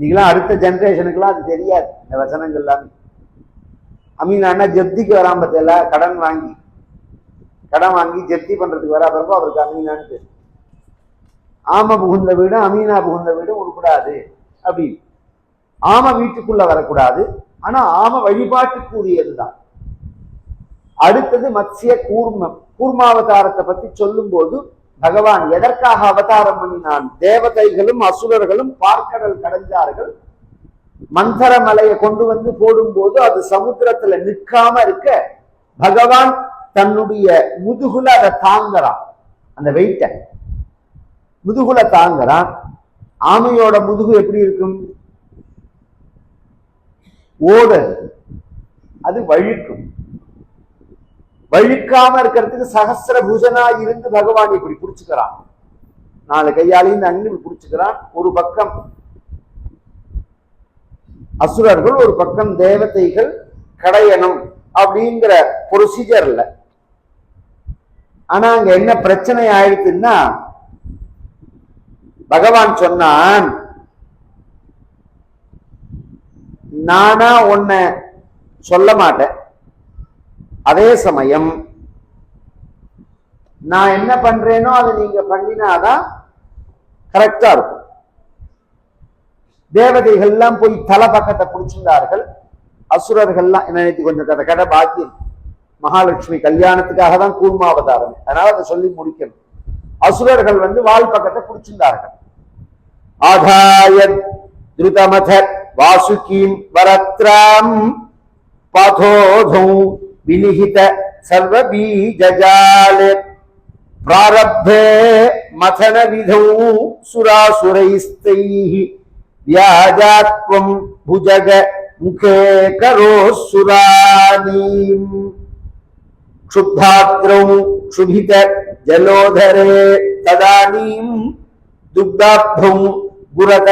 இன்னைக்கெல்லாம் அடுத்த ஜெனரேஷனுக்குலாம் அது தெரியாது இந்த வசனங்கள் எல்லாமே. அமீனா ஜப்திக்கு வராம பத்தியில கடன் வாங்கி ஜப்தி பண்றதுக்கு வரா பிறகு அவருக்கு அமீனான்னு பேரு. ஆம புகுந்த வீடு அமீனா புகுந்த வீடு உருப்படாது அப்படின்னு. ஆம வீட்டுக்குள்ள வரக்கூடாது, ஆனா ஆம வழிபாட்டுக்குரியதுதான். அடுத்தது மத்ஸ்ய கூர்மாவதாரத்தை பத்தி சொல்லும் போது பகவான் எதற்காக அவதாரம் பண்ணினான்? தேவதைகளும் அசுரர்களும் பார்க்கடல் கடைஞ்சார்கள். மந்தர மலையை கொண்டு வந்து போடும் போது அது சமுத்திரத்துல நிற்காம இருக்க பகவான் தன்னுடைய முதுகுல அதை தாங்குறான். அந்த வெயிட்ட முதுகுல தாங்குறான். ஆமையோட முதுகு எப்படி இருக்கும்? ஓடது, அது வழுக்கும். வழுக்காம இருக்கிறதுக்கு சகசிர பூஜனா இருந்து பகவான் இப்படி புடிச்சுக்கிறான். 4 கையாலையும் அங்கு புடிச்சுக்கிறான். ஒரு பக்கம் அசுரர்கள், ஒரு பக்கம் தேவதைகள் கடையணும் அப்படிங்கிற ப்ரொசீஜர்ல. ஆனா அங்க என்ன பிரச்சனை ஆயிடுச்சுன்னா, பகவான் சொன்னான், நானா உன்னை சொல்ல மாட்டேன், அதே சமயம் நான் என்ன பண்றேனோ அதை நீங்க பண்ணினாதான் கரெக்டா இருக்கும். தேவதைகள் எல்லாம் போய் தலை பக்கத்தை பிடிச்சிருந்தார்கள். அசுரர்கள்லாம் நினைத்து கொஞ்சம் கதை பாக்கி மகாலட்சுமி கல்யாணத்துக்காக தான் கூர்மாவதாரம், அதனால அதை சொல்லி முடிக்கணும். அசுரர்கள் வால் பக்கத்தை பிடிச்சிருந்தார்கள். ஆதாயத் திருதமத வாசுகீம் வரத்ராம் பதோதோ வினிஹித சர்வ பீஜஜாலே பிராரப்தே மதன விதௌ சுராசுரைஸ்தைஹி வியாஜாத்வம் புஜக முகே கரோசுரானீம் க்ஷுப்தாத்ரௌ க்ஷுபித ஜலோதரே ததானீம் துக்தாப்தௌ குரத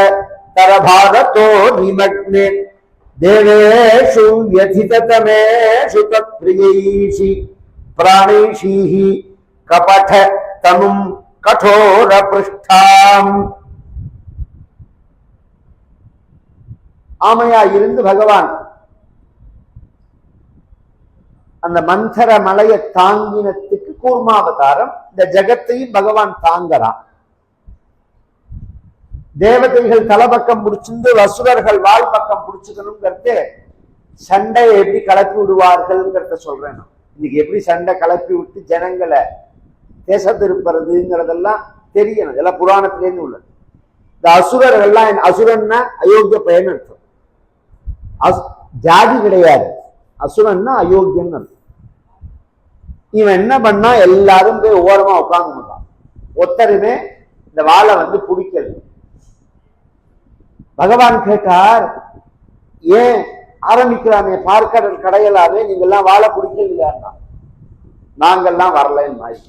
தரபாரதோ நிமக்னே தேவேஷு யதிததமேஷு தத்ப்ரியைஷி பிராணேஷீஹி கபட தனும் கடோர பிருஷ்டாம். ஆமையா இருந்து பகவான் அந்த மந்தர மலையை தாங்கினத்துக்கு கூர்மாவதாரம். இந்த ஜகத்தையும் பகவான் தாங்கறான். தேவதைகள் தலைப்பக்கம் பிடிச்சிருந்து அசுரர்கள் வால் பக்கம் பிடிச்சுக்கணுங்கிறது சண்டையை எப்படி கலப்பி விடுவார்கள்ங்கிறத சொல்றேன். இன்னைக்கு எப்படி சண்டை கலப்பி விட்டு ஜனங்களை தேச திருப்புறதுங்கிறதெல்லாம் தெரியணும். இதெல்லாம் புராணத்திலேருந்து உள்ளது. இந்த அசுரர்கள்லாம், அசுரன்னா அயோக்கிய பயன் அர்த்தம். ஜாதி கிடையாது, அசுரன்னா அயோக்கியன்னு அர்த்தம். இவன் என்ன பண்ணா எல்லாரும் போய் ஓரமா உட்கார்ந்து மாட்டான். ஒத்தருமே இந்த வாழை பிடிக்கல. பகவான் கேட்டார், ஏன் ஆரம்பிக்கலாமே, பார்க்கடல் கடையலாமே, நீங்க எல்லாம் வாழை பிடிக்கலையா? நாங்கெல்லாம் வரலன்னு மாதிரி.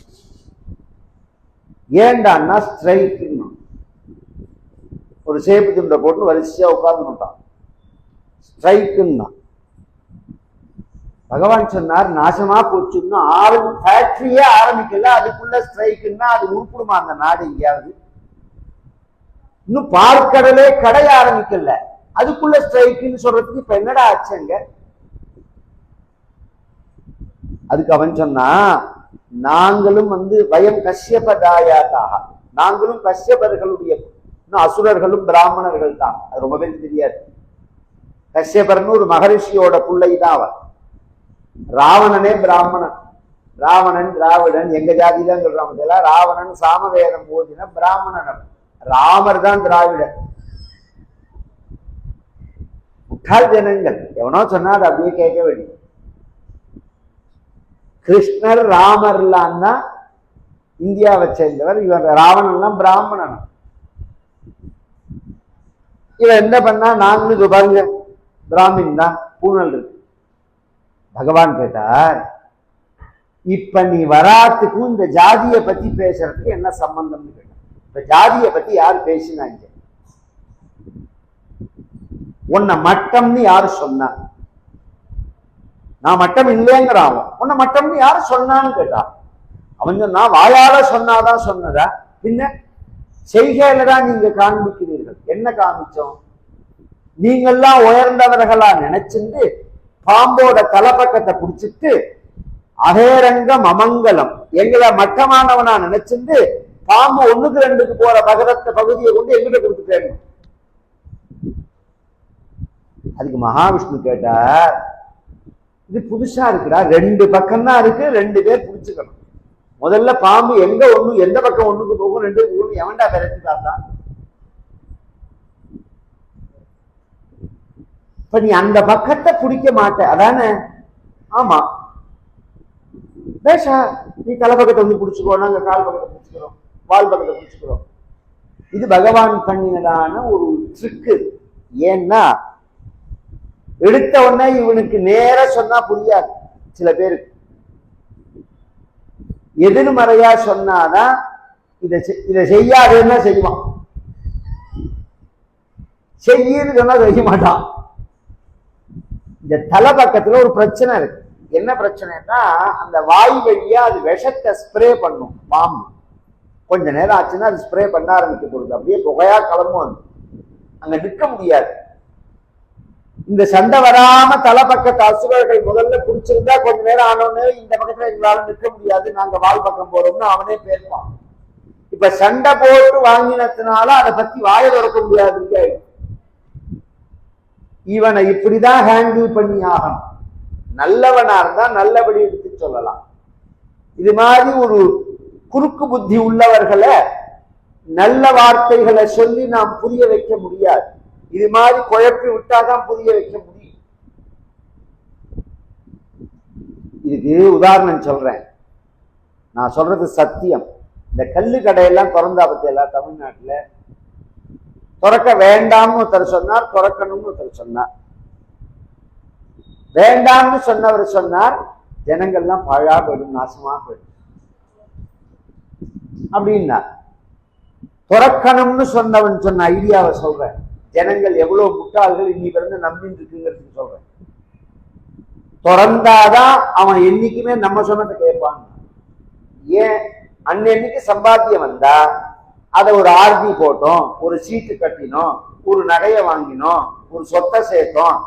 ஏண்டான்னா ஸ்ட்ரைக், ஒரு சேப்பு துண்டை போட்டு வரிசையா உட்கார்ந்துட்டான். ஸ்ட்ரைக்குன்னா பகவான் சொன்னார், நாசமா போச்சுன்னு ஃபேக்டரியே ஆரம்பிக்கல, அதுக்குள்ள ஸ்ட்ரைக்குன்னா அது உருப்பிடுமா அந்த நாடு? எங்கேயாவது இன்னும் பார்க்கடலே கடை ஆரம்பிக்கல, அதுக்குள்ள ஸ்ட்ரைக்குன்னு சொல்றதுக்கு இப்ப என்னடா ஆச்சுங்க? அதுக்கு அவன் சொன்னா, நாங்களும் வயம் கஷ்யபதாயாக, நாங்களும் கஷ்யபர்களுடைய, அசுரர்களும் பிராமணர்கள் தான். அது ரொம்ப பேருக்கு தெரியாது. கஷ்யபர்னு ஒரு மகரிஷியோட பிள்ளை தான் அவன். ராவணனே பிராமணன், ராவணன் திராவிடன், எங்க ஜாதிதான் சொல்றாங்க. ராவணன் சாமவேதம் ஓதின பிராமணன், ராமர் தான் திராவிடன். முட்டாள் ஜனங்கள் எவனோ சொன்னா அதை அப்படியே கேட்க வேண்டியது. கிருஷ்ணர் ராமர்லான்னா இந்தியாவை சேர்ந்தவர், இவன் ராவணன்லாம் பிராமணன். இவன் என்ன பண்ணா, நாங்களும் பாருங்க பிராமின் தான், பூனல் இருக்கு. பகவான் கேட்டார், இப்ப நீ வராத்துக்கும் இந்த ஜாதியை பத்தி பேசுறதுக்கு என்ன சம்பந்தம்னு கேட்டார். இப்ப ஜாதியை பத்தி யாரு பேசினாங்க? உன்னை மட்டம்னு யாரு சொன்னா? நான் மட்டம் இல்லைங்கிறான். உன்னை மட்டம்னு யாரு சொன்னான்னு கேட்டா, அவன் சொன்னா, வாயால சொன்னாதான் சொன்னதா, பின்ன செய்கையில தான் நீங்க காண்பிக்கிறீர்கள். என்ன காமிச்சோம்? நீங்கள்லாம் உயர்ந்தவர்களா நினைச்சிருந்து பாம்போட தலைப்பக்கத்தை பிடிச்சிட்டு அகேரங்கம் அமங்கலம் எங்களை மட்டமானவனா நினைச்சிருந்து பாம்பு 1க்கு 2க்கு போற பகுதியை கொண்டு எங்கிட்ட கொடுத்துட்டேன். அதுக்கு மகாவிஷ்ணு கேட்டார், இது புதுசா இருக்குடா, 2 பக்கம் தான் இருக்கு, 2 பேர் பிடிச்சுக்கணும். முதல்ல பாம்பு எங்க எந்த பக்கம் 1க்கு போகும் 2க்கு போகும் எவன்டா விரட்டி பார்த்தா? இப்ப நீ அந்த பக்கத்தை பிடிக்க மாட்ட அதானே? ஆமா, பேஷா நீ தலைப்பக்கத்தை வந்து பிடிச்சுக்கோ, நாங்க கால் பக்கத்தை பிடிச்சுக்கிறோம், வால் பக்கத்தை பிடிச்சுக்கிறோம். இது பகவான் பண்ணினதான ஒரு ட்ரிக்கு. ஏன்னா எடுத்த உடனே இவனுக்கு நேர சொன்னா புரியாது. சில பேருக்கு எதிர்மறையா சொன்னாதான் இதை செய்யாதுன்னா செய்வான், செய்யுன்னு சொன்னா செய்ய மாட்டான். இந்த தலை பக்கத்துல ஒரு பிரச்சனை இருக்கு. என்ன பிரச்சனைன்னா அந்த வாய் வழியா அது விஷத்தை ஸ்ப்ரே பண்ணும் பாம்பு. கொஞ்ச நேரம் ஆச்சுன்னா அது ஸ்ப்ரே பண்ண ஆரம்பிக்க போகுது, அப்படியே புகையா கிளம்பும், அங்க நிற்க முடியாது. இந்த சண்டை வராம தலை பக்கத்து அசுரர்கள் முதல்ல பிடிச்சிருந்தா கொஞ்ச நேரம் ஆனோன்னு இந்த பக்கத்துல எங்களால நிற்க முடியாது, நாங்க வால் பக்கம் போறோம்னு அவனே பேசுவான். இப்ப சண்டை போட்டு வாங்கினதுனால அதை பத்தி வாய திறக்க முடியாது. இவனை இப்படிதான் ஹேண்டில் பண்ணி ஆகணும். நல்லவனா இருந்தா நல்லபடி எடுத்து சொல்லலாம். இது மாதிரி ஒரு குறுக்கு புத்தி உள்ளவர்களை நல்ல வார்த்தைகளை சொல்லி நாம் புரிய வைக்க முடியாது. இது மாதிரி குழப்பி விட்டாதான் புரிய வைக்க முடியும். இதுக்கு உதாரணம் சொல்றேன், நான் சொல்றது சத்தியம். இந்த கல்லு கடையெல்லாம் திறந்தா பத்தியெல்லாம் தமிழ்நாட்டுல திறக்க வேண்டாம்னு ஒருத்தர் சொன்னார், திறக்கணும்னு ஒருத்தர் சொன்னார். வேண்டாம்னு சொன்னவர் சொன்னார், ஜனங்கள்லாம் பழா போயிடும், நாசமா போயிடும் அப்படின்னா. திறக்கணும்னு சொன்னவன் சொன்ன ஐடியாவை சொல்றேன். ஜனங்கள் எவ்வளவு முட்டாள்கள் இன்னி பிறந்து நம்பின்னு இருக்குங்கிறதுக்கு சொல்றேன். திறந்தாதான் அவன் என்னைக்குமே நம்ம சொன்னதை கேட்பான். ஏன் அன்னைக்கு சம்பாத்தியம் வந்தா அதை ஒரு ஆர்டி போட்டோம், ஒரு சீட்டு கட்டினோம், ஒரு நகையை வாங்கினோம், ஒரு சொத்தை சேர்த்தோம்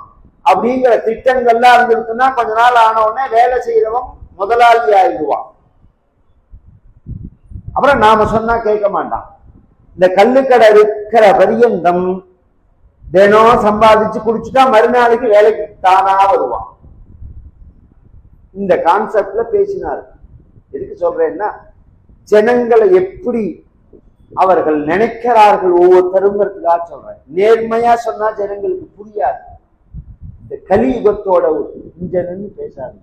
அப்படிங்கிற திட்டங்கள்லாம் இருந்துருக்குன்னா கொஞ்ச நாள் ஆன உடனே வேலை செய்யறவன் முதலாளி ஆயிடுவான். அப்புறம் நாம சொன்னா கேட்க மாட்டான். இந்த கல்லுக்கடை இருக்கிற பரியந்தம் தினம் சம்பாதிச்சு குடிச்சுட்டா மறுநாளைக்கு வேலைக்கு தானா வருவான். இந்த கான்செப்ட்ல பேசினார். எதுக்கு சொல்றேன்னா, ஜனங்களை எப்படி அவர்கள் நினைக்கிறார்கள் ஒவ்வொருத்தருங்கிறதுக்காக சொல்றேன். நேர்மையா சொன்னா ஜனங்களுக்கு புரியாது. இந்த கலியுகத்தோட இங்க நின்று பேசாது.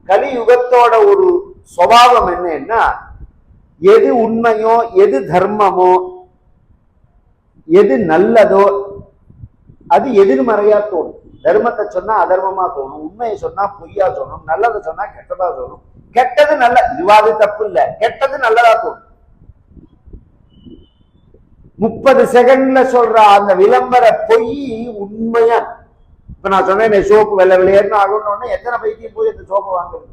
கலியுகத்தோட ஒரு சுபாவம் என்னன்னா, எது உண்மையோ எது தர்மமோ எது நல்லதோ அது எதிர்மறையா தோணும். தர்மத்தை சொன்னா அதர்மமா தோணும், உண்மையை சொன்னா பொய்யா தோணும், நல்லதை சொன்னா கெட்டதா தோணும். கெட்டது நல்ல இதுவாது தப்பு இல்லை, கெட்டது நல்லதா தோணும். 30 செகண்ட்ல சொல்ற அந்த விளம்பர பொய் உண்மையா. இப்ப நான் சொன்னேன் சோப்பு வெள்ளை வெளியேன்னு ஆகணும்னு எத்தனை பைத்தியம் போய் அந்த சோப்பை வாங்குறது?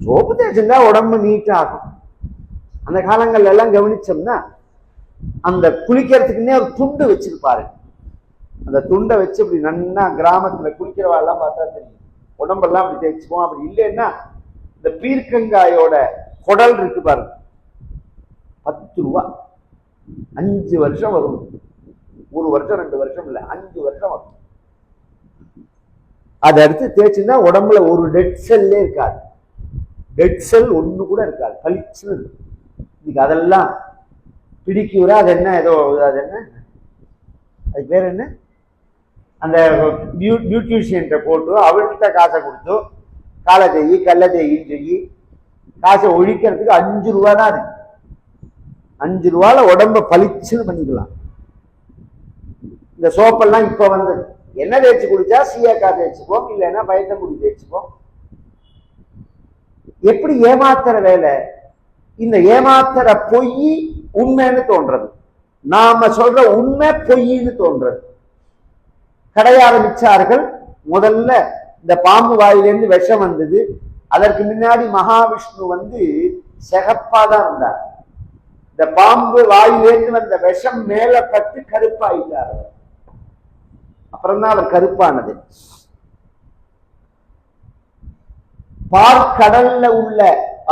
சோப்பு தேய்ச்சிருந்தா உடம்பு நீட்டா ஆகும். அந்த காலங்கள்ல எல்லாம் கவனிச்சோம்னா அந்த குளிக்கிறதுக்குன்னே ஒரு துண்டு வச்சிருப்பாரு. அந்த துண்டை வச்சு இப்படி நன்னா கிராமத்துல குளிக்கிறவா எல்லாம் பார்த்தா தெரியும், உடம்பெல்லாம் அப்படி தேய்ச்சிப்போம். அப்படி இல்லைன்னா இந்த பீர்க்கங்காயோட குடல் இருக்கு பாருங்க, 10 ரூபா, 5 வருஷம் வரும். 1 வருஷம் 2 வருஷம் இல்லை, 5 வருஷம் வரும். அதை எடுத்து தேய்ச்சுன்னா உடம்புல ஒரு டெட் செல்லே இருக்காது. டெட் செல் ஒண்ணு கூட இருக்காது, பளிச்சுன்னு இருக்கு. இன்னைக்கு அதெல்லாம் பிடிக்கூட அது என்ன ஏதோ அது என்ன அது பேர் என்ன, அந்த பியூட்டிஷியன்ட்ட போட்டு அவள்கிட்ட காசை கொடுத்து காலை தேய் கல்லை தேயின்னு சொல்லி காசை ஒழிக்கிறதுக்கு 5 ரூபா தான் இருக்கு. 5 ரூபால உடம்ப பளிச்சுன்னு பண்ணிக்கலாம். இந்த சோப்பெல்லாம் இப்ப வந்து என்ன தேய்ச்சி குடிச்சா சீயக்காய் தேய்ச்சிப்போம், இல்லைன்னா பயத்தங்குடி தேய்ச்சிப்போம். எப்படி ஏமாத்துற வேலை. இந்த ஏமாத்துற பொய் உண்மைன்னு தோன்றது, நாம சொல்ற உண்மை பொய்ன்னு தோன்றது. கடைய ஆரம்பிச்சார்கள். முதல்ல இந்த பாம்பு வாயிலிருந்து விஷம் வந்தது. அதற்கு முன்னாடி மகாவிஷ்ணு வந்து சிகப்பா தான் இருந்தார். இந்த பாம்பு வாயிலேந்து வந்த விஷம் மேல பட்டு கருப்பாயிட்டார். அப்புறம்தான் அவர் கருப்பானது. பார்க்கடல்ல உள்ள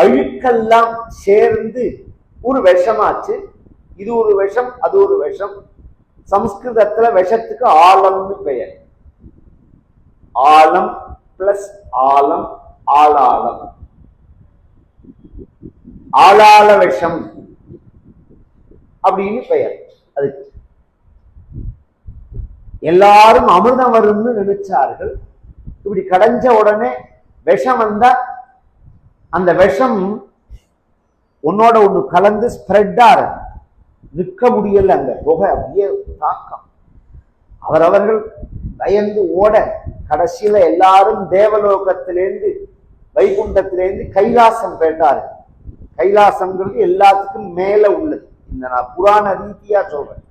அழுக்கெல்லாம் சேர்ந்து ஒரு விஷமாச்சு. இது ஒரு விஷம், அது ஒரு விஷம். சம்ஸ்கிருதத்துல விஷத்துக்கு ஆலம்னு பெயர். ஆலம் பிளஸ் ஆலம், ஆளாளம். ஆளாள விஷம் அப்படின்னு பெயர் அதுக்கு. எல்லாரும் அமிர்தம் வரும்னு நினைச்சார்கள். இப்படி கடைஞ்ச உடனே விஷம் வந்தா அந்த விஷம் உன்னோட ஒண்ணு கலந்து ஸ்ப்ரெட் ஆறு, நிற்க முடியல. அங்க புகை அப்படியே தாக்கம். அவரவர்கள் பயந்து ஓட கடைசியில எல்லாரும் தேவலோகத்திலேருந்து வைகுண்டத்திலேருந்து கைலாசம் போயிட்டார்கள். கைலாசம்ங்கிறது எல்லாத்துக்கும் மேல உள்ளது. இந்த நான் புராண ரீதியா சொல்றேன்.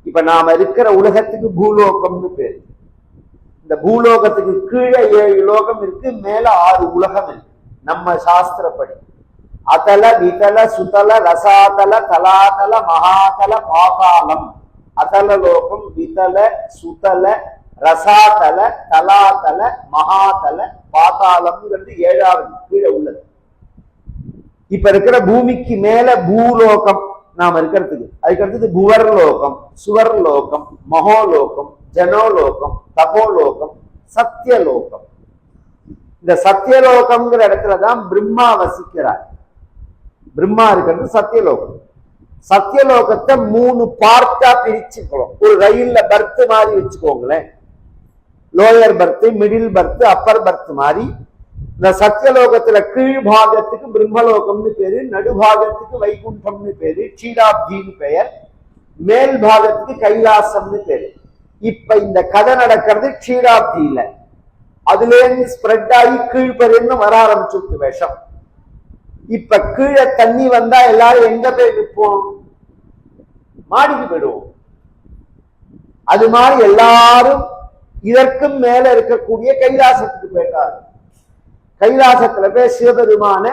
இப்ப நாம இருக்கிற உலகத்துக்கு பூலோகம்னு பேரு. இந்த பூலோகத்துக்கு கீழே 7 லோகம் இருக்கு, மேல 6 உலகம் இருக்கு நம்ம சாஸ்திரப்படி. அதல விதல சுதல ரசாதல தலாதல மகாதல பாதாளம். அதல லோகம், விதல சுதல ரசாதல தலாதல மகாதல பாதாளம்ங்கிறது 7வது கீழே உள்ளது. இப்ப இருக்கிற பூமிக்கு மேல பூலோகம் நாம இருக்கிறதுக்கு. அதுக்கு அடுத்தது புவர்லோகம், சுவர்லோகம், மகோலோகம், ஜனோலோகம், தபோலோகம், சத்தியலோகம். இந்த சத்தியலோகம்ங்கிற இடத்துலதான் பிரம்மா வசிக்கிறார். பிரம்மா இருக்கிறது சத்தியலோகம். சத்தியலோகத்தை 3 பார்ட்டா பிரிச்சுக்கிறோம். ஒரு ரயில்ல பர்த் மாதிரி வச்சுக்கோங்களேன். Lower berth, middle berth, upper berth மாதிரி. இந்த சத்தியலோகத்துல கீழ் பாகத்துக்கு பிரம்மலோகம்னு பேரு, நடுபாகத்துக்கு வைகுண்டம்னு பேரு, க்ஷீராப்தின்னு பெயர், மேல் பாகத்துக்கு கைலாசம்னு பேரு. இப்ப இந்த கதை நடக்கிறது க்ஷீராப்தியில. அதுல இருந்து ஸ்ப்ரெட் ஆகி கீழ்பெருன்னு வர ஆரம்பிச்சுட்டு விஷம். இப்ப கீழே தண்ணி வந்தா எல்லாரும் எங்க போய் நிற்போம்? மாடிக்கு போயிடுவோம். அது மாதிரி எல்லாரும் இதற்கும் மேல இருக்கக்கூடிய கைலாசத்துக்கு போயிட்டார்கள். கைலாசத்துல போய் சிவபெருமான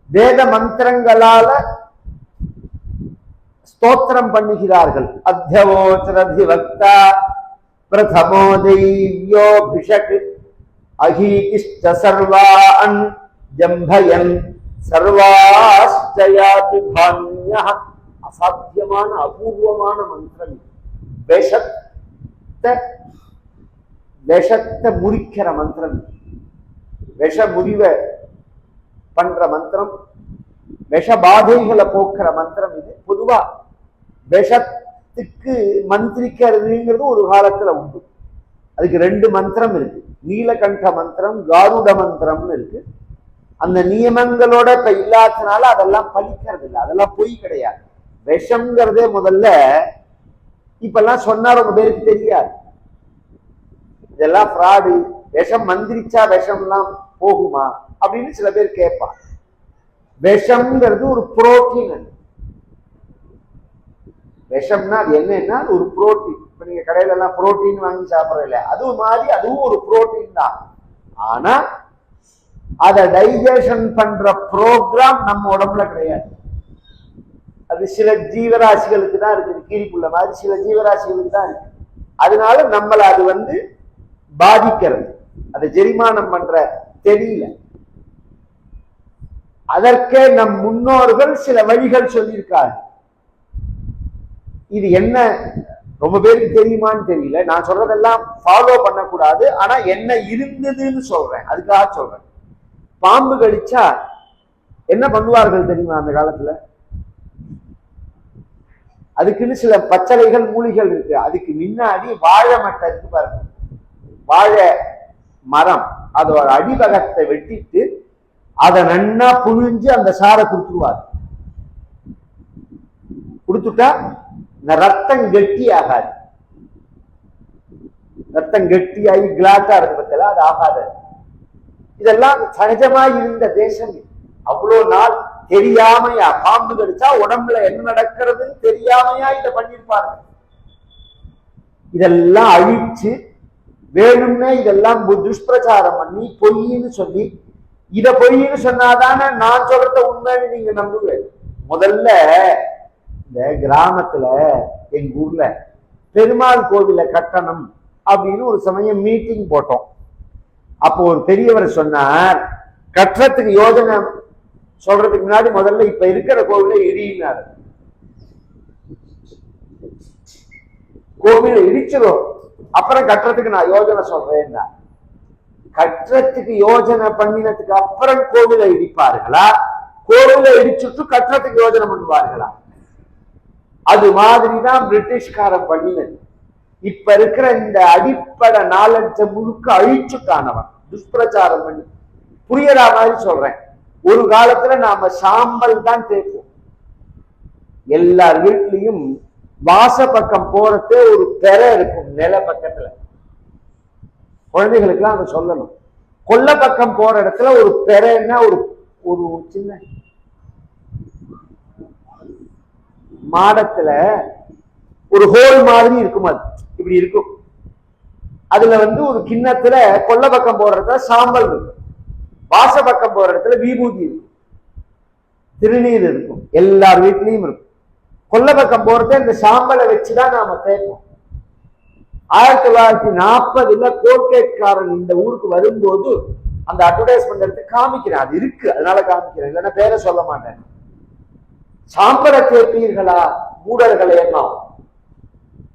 வேத மந்திரங்களால ஸ்தோத்திரம் பண்ணுகிறார்கள். அத்யவோச்சரதிவக்தா பிரதமோ தெய்வ்யோ பிஷக் அஹீகிஷ்ட சர்வான் ஜம்பயன் சர்வாஸ்டயாதி பான்யஹ. அசாத்தியமான அபூர்வமான மந்திரம். விஷத்தை முறிக்கிற மந்திரம், விஷ முறிவை பண்ற மந்திரம், விஷ பாதைகளை போக்குற மந்திரம் இது. பொதுவா விஷத்துக்கு மந்திரிக்கிறதுங்கிறது ஒரு காலத்துல உண்டு. அதுக்கு 2 மந்திரம் இருக்கு. நீலகண்ட மந்திரம், காருட மந்திரம்னு இருக்கு. அந்த நியமங்களோட இப்ப இல்லாதனால அதெல்லாம் பலிக்கிறது இல்லை. அதெல்லாம் பொய் கிடையாது. விஷம்ங்கிறதே முதல்ல இப்பெல்லாம் சொன்னா ரொம்ப பேருக்கு தெரியாது. இதெல்லாம் ஃப்ராடு. விஷம் மந்திரிச்சா விஷம்லாம் போகுமா அப்படின்னு சில பேர் கேட்பாங்க. விஷம்ங்கிறது ஒரு புரோட்டீன். விஷம்னா அது என்னன்னா ஒரு புரோட்டீன். இப்ப நீங்க கடையில எல்லாம் புரோட்டீன் வாங்கி சாப்பிடற இல்ல, அது மாதிரி அதுவும் ஒரு புரோட்டீன் தான். ஆனா அதை டைஜஷன் பண்ற ப்ரோக்ராம் நம்ம உடம்புல கிடையாது. அது சில ஜீவராசிகளுக்கு தான் இருக்குது. கீரிப்புள்ள மாதிரி சில ஜீவராசிகளுக்கு தான் இருக்கு. அதனால நம்மளை அது பாதிக்கிறது. அதை ஜெரிமானம் பண்ற தெரியல. அதற்கே நம் முன்னோர்கள் சில வழிகள் சொல்லியிருக்காங்க. இது என்ன ரொம்ப பேருக்கு தெரியுமான்னு தெரியல. நான் சொல்றதெல்லாம் ஃபாலோ பண்ணக்கூடாது. ஆனா என்ன இருந்ததுன்னு சொல்றேன், அதுக்காக சொல்றேன். பாம்பு கடிச்சா என்ன பண்ணுவார்கள் தெரியுமா அந்த காலத்துல? அதுக்குன்னு சில பச்சளைகள் மூலிகள் இருக்கு. அதுக்கு முன்னாடி வாழை மட்டை இருக்கு பாருங்க, வாழை மரம், அதோட அடிவகத்தை வெட்டிட்டு அதை நன்னா புழிஞ்சு அந்த சாரை கொடுத்துருவார். கொடுத்துட்டா இந்த ரத்தம் கெட்டி ஆகாது. ரத்தம் கெட்டியாகி கிளாட்டா இருக்கு பத்தில, அது ஆகாது. இதெல்லாம் சகஜமா இருந்த தேசம். அவ்வளவு நாள் தெரியாமையா பாம்பு கடிச்சா உடம்புல என்ன நடக்கிறதுன்னு தெரியாமையா இதை பண்ணிருப்பாங்க. இதெல்லாம் அழிச்சு வேணும்னே இதெல்லாம் துஷ்பிரச்சாரம் பண்ணி பொய்ன்னு சொல்லி, இத பொய்ன்னு சொன்னாதானே நான் சொல்றத உண்மைன்னு நீங்க நம்புவேன். முதல்ல இந்த கிராமத்துல எங்க ஊர்ல பெருமாள் கோவில கட்டணம் அப்படின்னு ஒரு சமயம் மீட்டிங் போட்டோம். அப்போ ஒரு பெரியவர் சொன்னார், கட்டுறதுக்கு யோஜனை சொல்றதுக்கு முன்னாடி முதல்ல இப்ப இருக்கிற கோவில இடினார். கோவில இடிச்சிடும், அப்புறம் கட்டுறதுக்கு நான் யோஜனை சொல்றேன். கட்டுறதுக்கு யோஜனை பண்ணினதுக்கு அப்புறம் கோவிலை இடிப்பார்களா, கோவிலை இடிச்சுட்டு கட்டுறதுக்கு யோஜனை பண்ணுவார்களா? அது மாதிரிதான் பிரிட்டிஷ்காரன் பண்ணினது. இப்ப இருக்கிற இந்த அடிப்படை நாலஞ்ச முழுக்க அழிச்சுட்டானவன், துஷ்பிரச்சாரம் பண்ணி. புரியற மாதிரி சொல்றேன். ஒரு காலத்துல நாம சாம்பல் தான் தேய்ப்போம். எல்லார் வீட்லயும் வாச பக்கம் போறதே ஒரு பெறை இருக்கும், நில பக்கத்துல. குழந்தைகளுக்கு எல்லாம் அதை சொல்லணும். கொல்ல பக்கம் போற இடத்துல ஒரு பெறைன்னா ஒரு ஒரு சின்ன மாடத்துல ஒரு ஹோல் மாதிரி இருக்கும், அது இப்படி இருக்கும். அதுல ஒரு கிண்ணத்துல கொல்ல பக்கம் போற இடத்துல சாம்பல் இருக்கும், வாச பக்கம் போற இடத்துல விபூதி இருக்கும், திருநீர் இருக்கும், எல்லார் வீட்லயும் இருக்கும். கொல்ல பக்கம் போறத இந்த சாம்பலை வச்சுதான் நாம தேய்ப்போம். 1940 கோல்கேட்காரன் இந்த ஊருக்கு வரும்போது அந்த அட்வர்டைஸ்மெண்ட் எடுத்து காமிக்கிறேன். அது இருக்கு, அதனால காமிக்கிறேன், இல்லைன்னா பேரை சொல்ல மாட்டேன். சாம்பலை தேய்ப்பீர்களா மூடர்களே?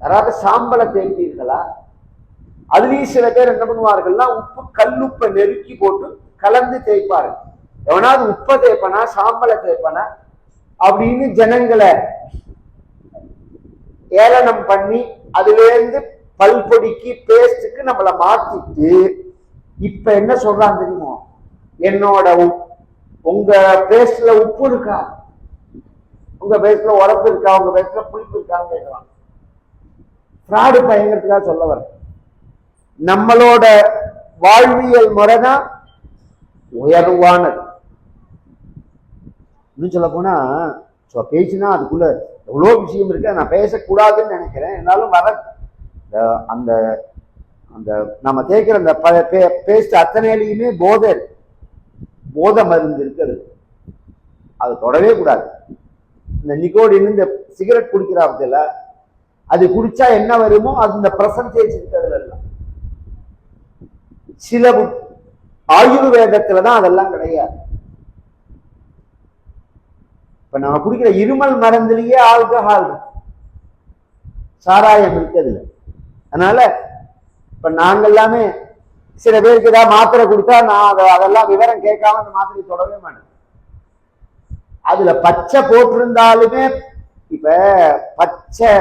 யாராவது சாம்பலை தேய்ப்பீர்களா? அதுலயும் சில பேர் என்ன பண்ணுவார்கள்னா, உப்பு கல்லுப்பை நெருக்கி போட்டு கலந்து தேய்ப்பார்கள். எவனாவது உப்பை தேய்ப்பனா சாம்பலை தேய்ப்பனா அப்படின்னு ஜனங்களை ஏளனம் பண்ணி அதுல இருந்து பல்பொடிக்கு பேஸ்டுக்கு நம்மளை மாத்திட்டு இப்ப என்ன சொல்றான் தெரியுமோ, என்னோட உங்க பேஸ்ட்ல உப்பு இருக்கா, உங்க பேஸ்ட்ல உரப்பு இருக்கா, உங்க பேஸ்ட்ல புளிப்பு இருக்கான்னு கேட்கலாம். ஃப்ராடு பயங்கரத்துக்காக சொல்ல வர. நம்மளோட வாழ்வியல் முறைதான் உயர்வானது. இன்னும் சொல்ல போனா பேசினா அதுக்குள்ள எவ்வளோ விஷயம் இருக்கு, நான் பேசக்கூடாதுன்னு நினைக்கிறேன். என்னாலும் வர அந்த அந்த நம்ம தேய்க்கிற அந்த பேஸ்ட் அத்தனையிலையுமே போதை மருந்து இருக்கிறது, அது தொடவே கூடாது. இந்த நிக்கோடின் இந்த சிகரெட் குடிக்கிறாப்புல அது குடிச்சா என்ன வருமோ அது இந்த பர்சன்டேஜ் இருக்கிறதுல எல்லாம். சில ஆயுர்வேதத்துலதான் அதெல்லாம் கிடையாது. இப்ப நம்ம குடிக்கிற இருமல் மருந்துலயே ஆல்கஹால், சாராயம் இருக்கிறதுல. அதனால இப்ப நாங்க எல்லாமே சில பேருக்கு ஏதாவது மாத்திரை கொடுத்தா நான் அதெல்லாம் விவரம் கேட்காம அந்த மாத்திரை தொடவே மாட்டேன். அதுல பச்சை போட்டிருந்தாலுமே, இப்ப பச்சை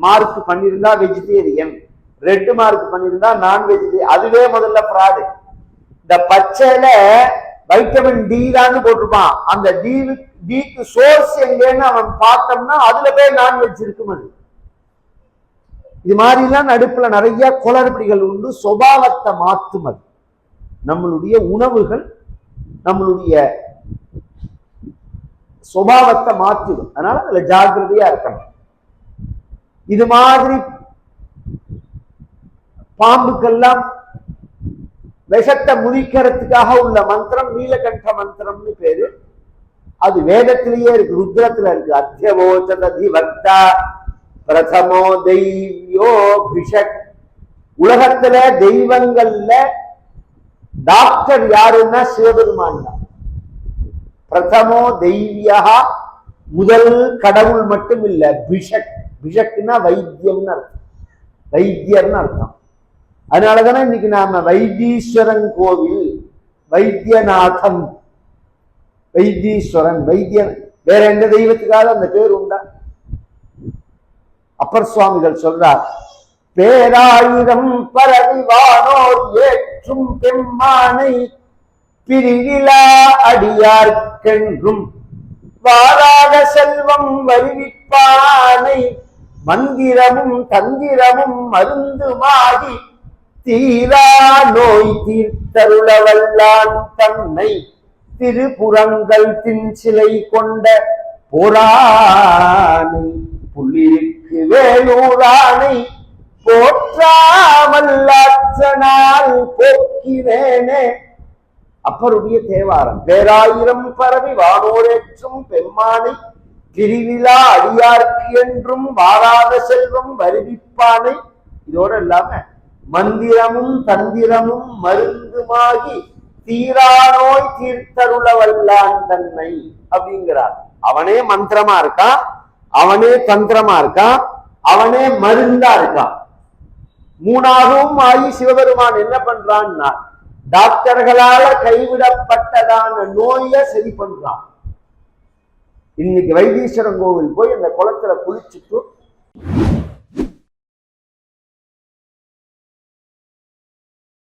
மார்க் பண்ணியிருந்தா வெஜிடேரியன், ரெட் மார்க் பண்ணியிருந்தா நான் வெஜிடேரியன், அதுவே முதல்ல ஃப்ராடு. இந்த பச்சையில வைட்டமின் டி தான் போட்டிருப்பான். அந்த டிக்கு சோர்ஸ் எங்கன்னு அவன் பார்த்தோம்னா அதுல போய் நான்வெஜ் இருக்கும். அது இது மாதிரிலாம் நடுப்புல நிறைய குளறுபடிகள் உண்டு. சுபாவத்தை மாற்றும். அது நம்மளுடைய உணவுகள் நம்மளுடைய சுபாவத்தை மாற்றிடும். அதனால அதுல ஜாக்கிரதையா இருக்கணும். இது மாதிரி பாம்புக்கெல்லாம் விஷத்தை முறிக்கிறதுக்காக உள்ள மந்திரம் நீலகண்ட மந்திரம்னு பேரு. அது வேதத்திலேயே இருக்கு, ருத்ரத்துல இருக்கு. அத்தியவோச்சததிவக்தா பிரதமோ தெய்வோ பிஷக். உலகத்துல தெய்வங்கள்ல டாக்டர் யாருன்னா சிவபெருமான் தான். பிரதமோ தெய்வியா, முதல் கடவுள் மட்டும் இல்ல, பிஷக். பிஷக்னா வைத்தியம்னு அர்த்தம், வைத்தியர்னு அர்த்தம். அதனாலதானே இன்னைக்கு நாம வைத்தீஸ்வரன் கோவில், வைத்தியநாதன், வைத்தீஸ்வரன், வைத்தியன். வேற எந்த தெய்வத்துக்காக அந்த பேர் உண்டா? அப்பர் சுவாமிகள் சொல்றார், பேராயிரம் பரவிவானோர் ஏற்றும் பெம்மானை பிரிவிழா அடியார்க்கென்றும் வாராத செல்வம் வருவிப்பானை மந்திரமும் தந்திரமும் மருந்துமாகி தீரா நோய் தீர்த்தருளவல்லான் தன்னை திருப்புறங்கள் தின்சிலை கொண்ட போரானை புள்ளிருக்கு வேலூரானை போற்றாமல்லாற்றனால் போக்கினேனே அப்பருடைய தேவாரம். பேராயிரம் பரவி வானோரேற்றும் பெம்மானை திருவிழா அடியார்க்கு என்றும் வாராத செல்வம் வருவிப்பானை. இதோட இல்லாம மந்திரமும் தந்திரமும் மருந்துமாகி தீரா நோய் தீர்த்தருள வல்லான் தன்னை அப்படிங்கிறார். அவனே மந்திரமா இருக்கான், அவனே தந்திரமா இருக்கான், அவனே மருந்தா இருக்கான். மூணாகவும் ஆகி சிவபெருமான் என்ன பண்றான்னா டாக்டர்களால கைவிடப்பட்டதான நோயை சரி பண்றான். இன்னைக்கு வைத்தீஸ்வரன் கோவில் போய் அந்த குளத்துல குளிச்சுட்டு